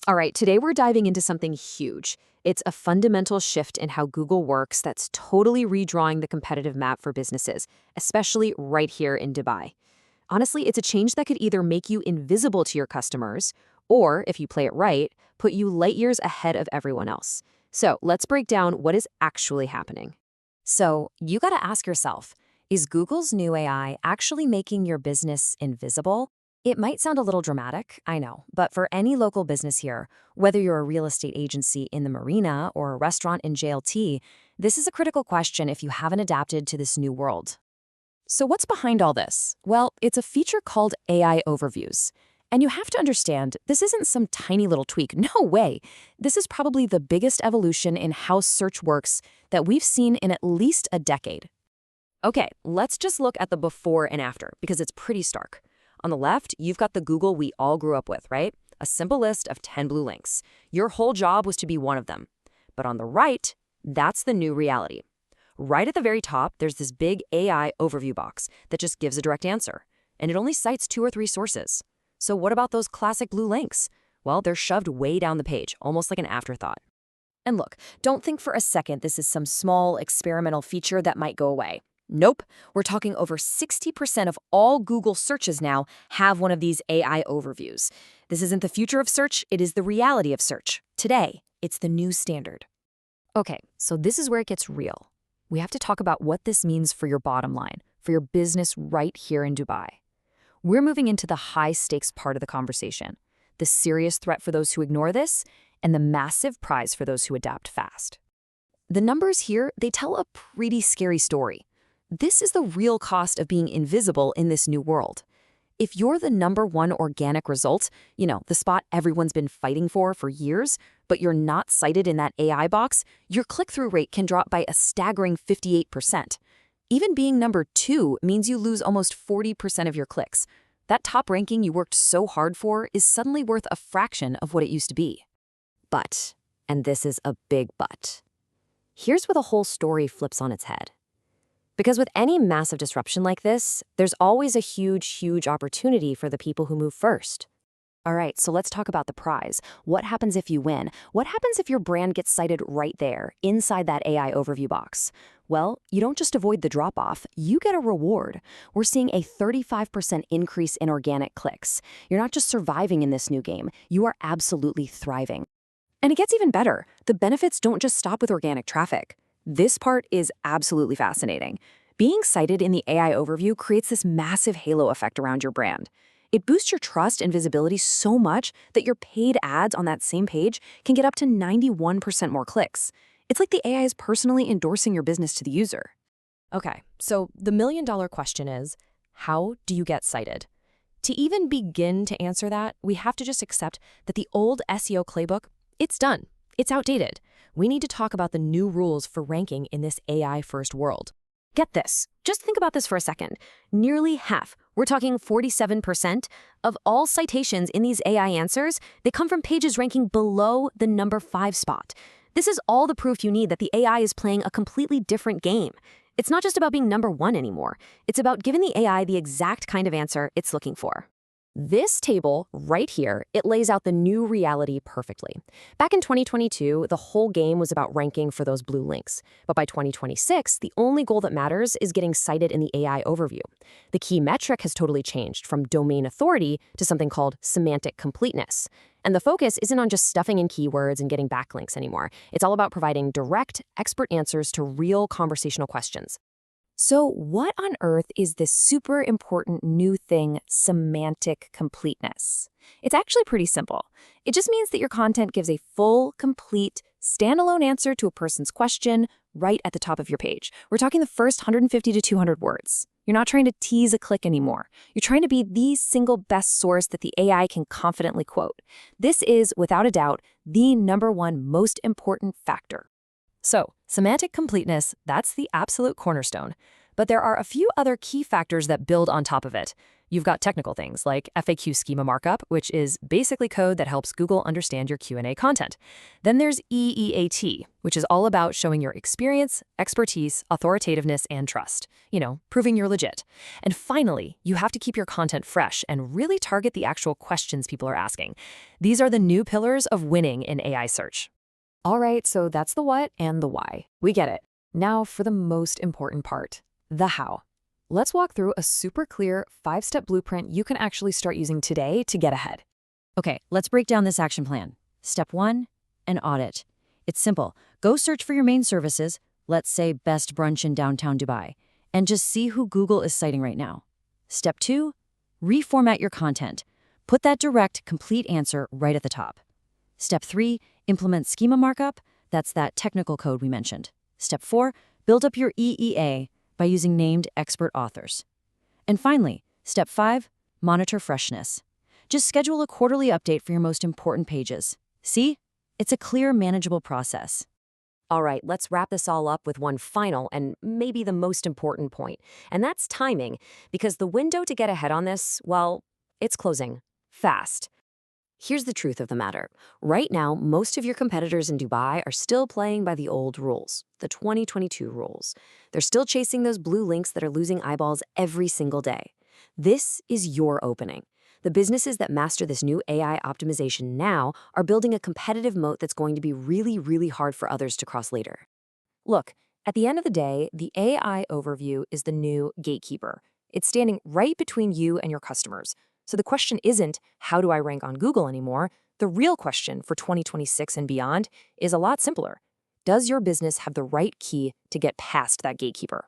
All right, today we're diving into something huge. It's a fundamental shift in how Google works that's totally redrawing the competitive map for businesses, especially right here in Dubai. Honestly, it's a change that could either make you invisible to your customers, or, if you play it right, put you light years ahead of everyone else. So let's break down what is actually happening. So you got to ask yourself, is Google's new AI actually making your business invisible? It might sound a little dramatic, I know, but for any local business here, whether you're a real estate agency in the marina or a restaurant in JLT, this is a critical question if you haven't adapted to this new world. So what's behind all this? Well, it's a feature called AI Overviews. And you have to understand, this isn't some tiny little tweak. No way. This is probably the biggest evolution in how search works that we've seen in at least a decade. Okay, let's just look at the before and after, because it's pretty stark. On the left, you've got the Google we all grew up with, right? A simple list of 10 blue links. Your whole job was to be one of them. But on the right, that's the new reality. Right at the very top, there's this big AI overview box that just gives a direct answer. And it only cites 2 or 3 sources. So what about those classic blue links? Well, they're shoved way down the page, almost like an afterthought. And look, don't think for a second this is some small experimental feature that might go away. Nope, we're talking over 60% of all Google searches now have one of these AI overviews. This isn't the future of search, it is the reality of search. Today, it's the new standard. Okay, so this is where it gets real. We have to talk about what this means for your bottom line, for your business right here in Dubai. We're moving into the high-stakes part of the conversation, the serious threat for those who ignore this, and the massive prize for those who adapt fast. The numbers here, they tell a pretty scary story. This is the real cost of being invisible in this new world. If you're the #1 organic result, the spot everyone's been fighting for years, but you're not cited in that AI box, your click-through rate can drop by a staggering 58%. Even being #2 means you lose almost 40% of your clicks. That top ranking you worked so hard for is suddenly worth a fraction of what it used to be. But, and this is a big but, here's where the whole story flips on its head. Because with any massive disruption like this, there's always a huge opportunity for the people who move first. All right, so let's talk about the prize. What happens if you win? What happens if your brand gets cited right there, inside that AI overview box? Well, you don't just avoid the drop-off, you get a reward. We're seeing a 35% increase in organic clicks. You're not just surviving in this new game, you are absolutely thriving. And it gets even better. The benefits don't just stop with organic traffic. This part is absolutely fascinating. Being cited in the AI overview creates this massive halo effect around your brand. It boosts your trust and visibility so much that your paid ads on that same page can get up to 91% more clicks. It's like the AI is personally endorsing your business to the user. Okay, so the million-dollar question is, how do you get cited? To even begin to answer that, we have to just accept that the old SEO playbook, it's done. It's outdated. We need to talk about the new rules for ranking in this AI-first world. Get this. Just think about this for a second. Nearly half, we're talking 47%, of all citations in these AI answers, they come from pages ranking below the #5 spot. This is all the proof you need that the AI is playing a completely different game. It's not just about being #1 anymore. It's about giving the AI the exact kind of answer it's looking for. This table right here, it lays out the new reality perfectly. Back in 2022, the whole game was about ranking for those blue links. But by 2026, the only goal that matters is getting cited in the AI overview. The key metric has totally changed from domain authority to something called semantic completeness. And the focus isn't on just stuffing in keywords and getting backlinks anymore. It's all about providing direct, expert answers to real conversational questions. So what on earth is this super important new thing, semantic completeness? It's actually pretty simple. It just means that your content gives a full, complete, standalone answer to a person's question right at the top of your page. We're talking the first 150 to 200 words. You're not trying to tease a click anymore. You're trying to be the single best source that the AI can confidently quote. This is, without a doubt, the #1 most important factor. So, semantic completeness, that's the absolute cornerstone. But there are a few other key factors that build on top of it. You've got technical things like FAQ schema markup, which is basically code that helps Google understand your Q&A content. Then there's EEAT, which is all about showing your experience, expertise, authoritativeness, and trust. Proving you're legit. And finally, you have to keep your content fresh and really target the actual questions people are asking. These are the new pillars of winning in AI search. All right, so that's the what and the why. We get it. Now for the most important part, the how. Let's walk through a super clear 5-step blueprint you can actually start using today to get ahead. Okay, let's break down this action plan. Step 1, an audit. It's simple. Go search for your main services, let's say best brunch in downtown Dubai, and just see who Google is citing right now. Step 2, reformat your content. Put that direct, complete answer right at the top. Step 3, implement schema markup. That's that technical code we mentioned. Step 4, build up your EEA by using named expert authors. And finally, step 5, monitor freshness. Just schedule a quarterly update for your most important pages. See? It's a clear, manageable process. All right, let's wrap this all up with one final and maybe the most important point, and that's timing, because the window to get ahead on this, well, it's closing fast. Here's the truth of the matter. Right now, most of your competitors in Dubai are still playing by the old rules, the 2022 rules. They're still chasing those blue links that are losing eyeballs every single day. This is your opening. The businesses that master this new AI optimization now are building a competitive moat that's going to be really, really hard for others to cross later. Look, at the end of the day, the AI overview is the new gatekeeper. It's standing right between you and your customers. So the question isn't, how do I rank on Google anymore? The real question for 2026 and beyond is a lot simpler. Does your business have the right key to get past that gatekeeper?